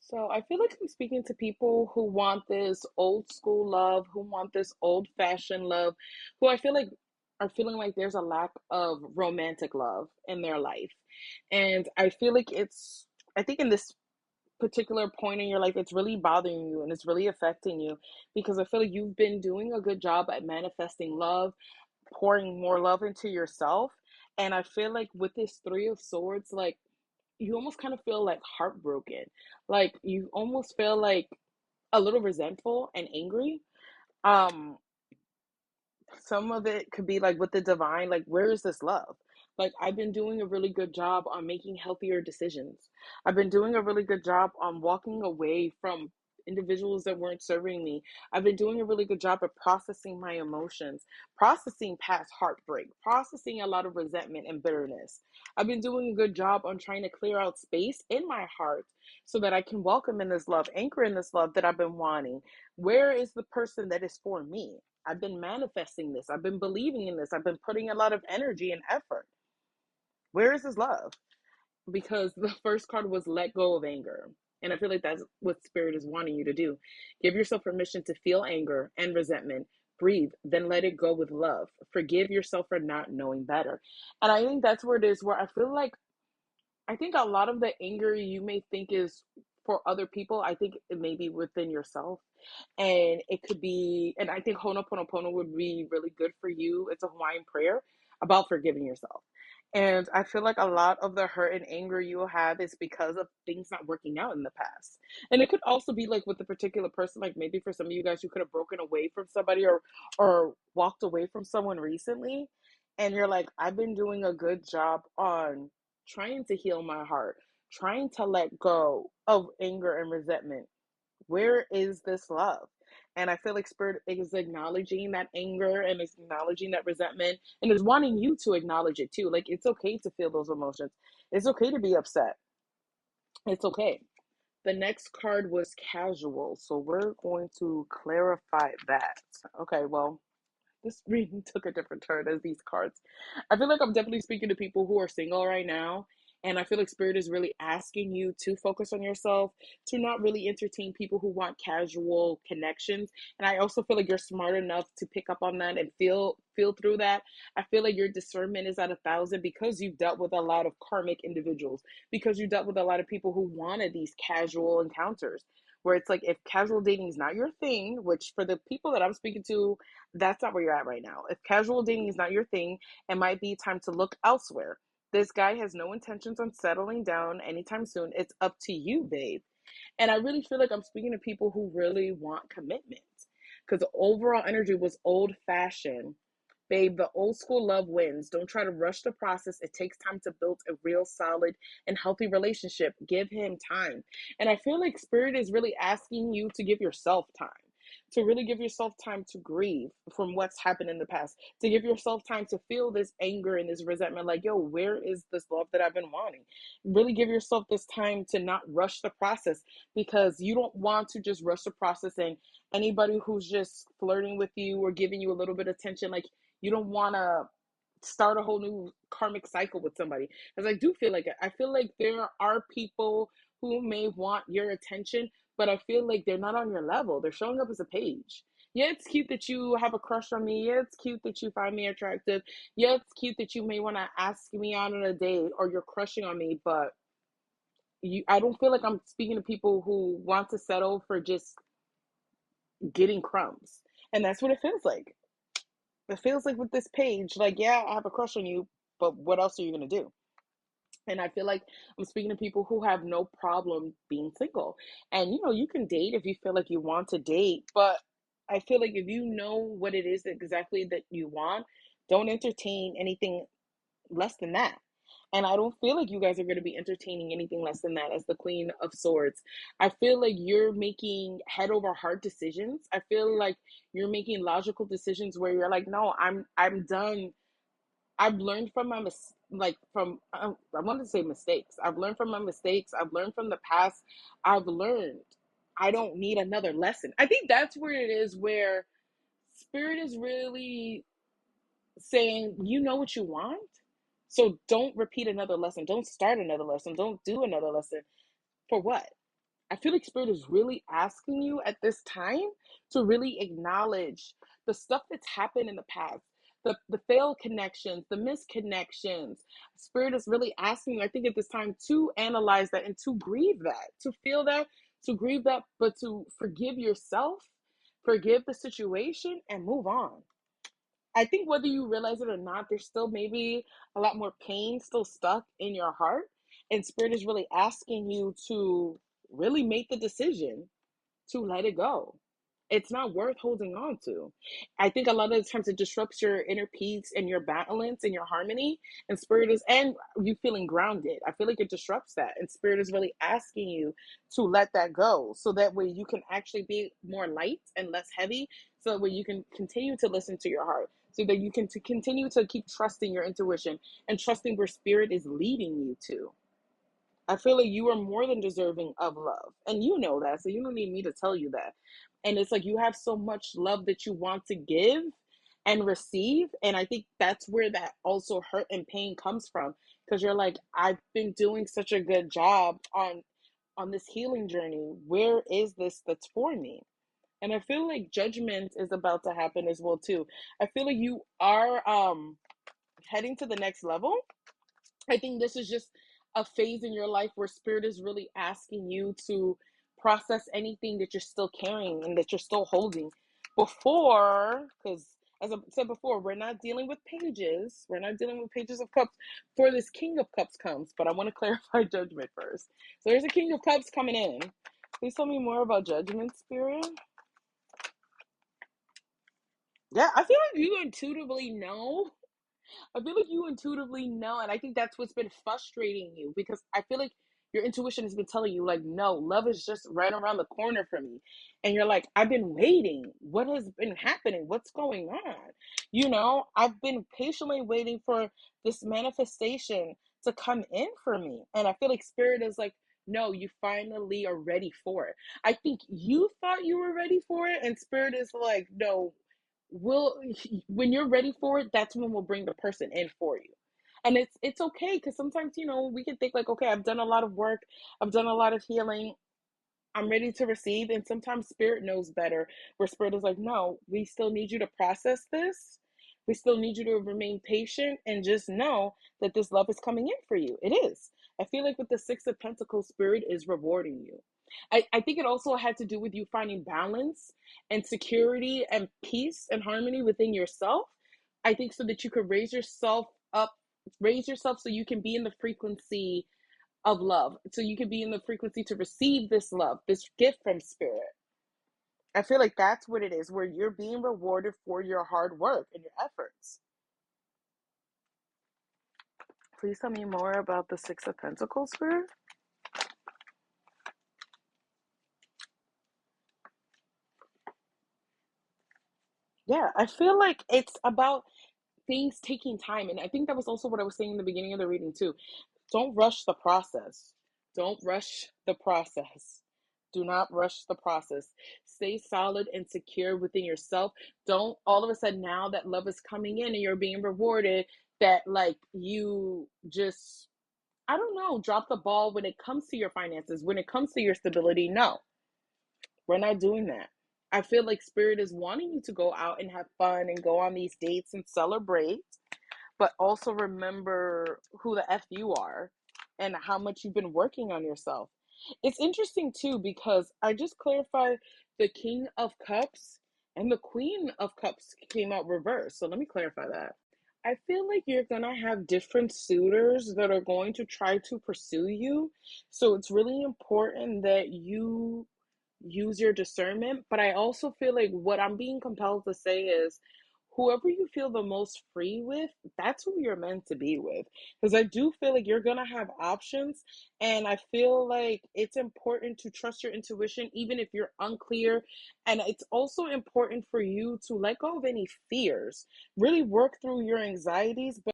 So I feel like I'm speaking to people who want this old school love, who want this old fashioned love, who I feel like are feeling like there's a lack of romantic love in their life. And I feel like I think in this particular point in your life, it's really bothering you and it's really affecting you because I feel like you've been doing a good job at manifesting love, pouring more love into yourself. And I feel like with this Three of Swords, like, you almost kind of feel like heartbroken. Like you almost feel like a little resentful and angry. Um, some of it could be like with the divine, like, where is this love? Like, I've been doing a really good job on making healthier decisions. I've been doing a really good job on walking away from individuals that weren't serving me. I've been doing a really good job of processing my emotions, processing past heartbreak, processing a lot of resentment and bitterness. I've been doing a good job on trying to clear out space in my heart so that I can welcome in this love, anchor in this love that I've been wanting. Where is the person that is for me? I've been manifesting this. I've been believing in this. I've been putting a lot of energy and effort. Where is his love? Because the first card was let go of anger. And I feel like that's what Spirit is wanting you to do. Give yourself permission to feel anger and resentment. Breathe, then let it go with love. Forgive yourself for not knowing better. And I think that's where it is, where I feel like I think a lot of the anger you may think is for other people, I think it may be within yourself. And it could be, and I think Ho'oponopono would be really good for you. It's a Hawaiian prayer about forgiving yourself. And I feel like a lot of the hurt and anger you will have is because of things not working out in the past. And it could also be like with a particular person, like maybe for some of you guys, you could have broken away from somebody or walked away from someone recently. And you're like, I've been doing a good job on trying to heal my heart, trying to let go of anger and resentment. Where is this love? And I feel like Spirit is acknowledging that anger and is acknowledging that resentment and is wanting you to acknowledge it too. Like, it's okay to feel those emotions. It's okay to be upset. It's okay. The next card was casual. So we're going to clarify that. Okay, well, this reading took a different turn as these cards. I feel like I'm definitely speaking to people who are single right now. And I feel like Spirit is really asking you to focus on yourself, to not really entertain people who want casual connections. And I also feel like you're smart enough to pick up on that and feel through that. I feel like your discernment is at 1,000 because you've dealt with a lot of karmic individuals, because you dealt with a lot of people who wanted these casual encounters. Where it's like, if casual dating is not your thing, which for the people that I'm speaking to, that's not where you're at right now. If casual dating is not your thing, it might be time to look elsewhere. This guy has no intentions on settling down anytime soon. It's up to you, babe. And I really feel like I'm speaking to people who really want commitment because the overall energy was old fashioned. Babe, the old school love wins. Don't try to rush the process. It takes time to build a real solid and healthy relationship. Give him time. And I feel like Spirit is really asking you to give yourself time, to really give yourself time to grieve from what's happened in the past, to give yourself time to feel this anger and this resentment. Like, yo, where is this love that I've been wanting? Really give yourself this time to not rush the process, because you don't want to just rush the process. And anybody who's just flirting with you or giving you a little bit of attention, like, you don't want to start a whole new karmic cycle with somebody. Because I do feel like it. I feel like there are people who may want your attention, but I feel like they're not on your level. They're showing up as a page. Yeah, it's cute that you have a crush on me. Yeah, it's cute that you find me attractive. Yeah, it's cute that you may want to ask me out on a date or you're crushing on me, but I don't feel like I'm speaking to people who want to settle for just getting crumbs. And that's what it feels like. It feels like with this page, like, yeah, I have a crush on you, but what else are you going to do? And I feel like I'm speaking to people who have no problem being single. And, you can date if you feel like you want to date, but I feel like if you know what it is exactly that you want, don't entertain anything less than that. And I don't feel like you guys are going to be entertaining anything less than that as the Queen of Swords. I feel like you're making head over heart decisions. I feel like you're making logical decisions where you're like, no, I'm done. I've learned from my like from I want to say mistakes. I've learned from my mistakes. I've learned from the past. I've learned. I don't need another lesson. I think that's where it is, where Spirit is really saying, you know what you want, so don't repeat another lesson. Don't start another lesson. Don't do another lesson. For what? I feel like Spirit is really asking you at this time to really acknowledge the stuff that's happened in the past, the failed connections, the misconnections. Spirit is really asking you, I think, at this time to analyze that and to grieve that, to feel that, to grieve that, but to forgive yourself, forgive the situation, and move on. I think whether you realize it or not, there's still maybe a lot more pain still stuck in your heart. And Spirit is really asking you to really make the decision to let it go. It's not worth holding on to. I think a lot of the times it disrupts your inner peace and your balance and your harmony. And Spirit is, and you feeling grounded. I feel like it disrupts that. And Spirit is really asking you to let that go. So that way you can actually be more light and less heavy. So that way you can continue to listen to your heart. So that you can continue to keep trusting your intuition and trusting where Spirit is leading you to. I feel like you are more than deserving of love. And you know that. So you don't need me to tell you that. And it's like you have so much love that you want to give and receive. And I think that's where that also hurt and pain comes from. Because you're like, I've been doing such a good job on this healing journey. Where is this that's for me? And I feel like judgment is about to happen as well too. I feel like you are heading to the next level. I think this is just a phase in your life where Spirit is really asking you to process anything that you're still carrying and that you're still holding before, because as I said before, we're not dealing with pages. We're not dealing with pages of cups for this King of Cups comes. But I want to clarify judgment first. So there's a King of Cups coming in. Please tell me more about judgment, Spirit. Yeah, I feel like you intuitively know. I feel like you intuitively know, and I think that's what's been frustrating you because I feel like your intuition has been telling you, like, no, love is just right around the corner for me. And you're like, I've been waiting. What has been happening? What's going on? I've been patiently waiting for this manifestation to come in for me. And I feel like Spirit is like, no, you finally are ready for it. I think you thought you were ready for it, and Spirit is like, no, we'll when you're ready for it, that's when we'll bring the person in for you. And it's okay because sometimes we can think like, okay, I've done a lot of work, I've done a lot of healing, I'm ready to receive. And sometimes Spirit knows better, where Spirit is like, no, we still need you to process this. We still need you to remain patient and just know that this love is coming in for you. It is. I feel like with the Six of Pentacles, Spirit is rewarding you. I think it also had to do with you finding balance and security and peace and harmony within yourself. I think so that you could raise yourself up, raise yourself so you can be in the frequency of love. So you can be in the frequency to receive this love, this gift from Spirit. I feel like that's what it is, where you're being rewarded for your hard work and your efforts. Please tell me more about the Six of Pentacles, Spirit. Yeah, I feel like it's about things taking time. And I think that was also what I was saying in the beginning of the reading, too. Don't rush the process. Don't rush the process. Do not rush the process. Stay solid and secure within yourself. Don't all of a sudden, now that love is coming in and you're being rewarded, that like you just, I don't know, drop the ball when it comes to your finances, when it comes to your stability. No, we're not doing that. I feel like Spirit is wanting you to go out and have fun and go on these dates and celebrate, but also remember who the F you are and how much you've been working on yourself. It's interesting too because I just clarified the King of Cups and the Queen of Cups came out reversed. So let me clarify that. I feel like you're gonna have different suitors that are going to try to pursue you. So it's really important that you use your discernment. But I also feel like what I'm being compelled to say is whoever you feel the most free with, that's who you're meant to be with. Because I do feel like you're gonna have options, and I feel like it's important to trust your intuition, even if you're unclear. And it's also important for you to let go of any fears, really work through your anxieties. But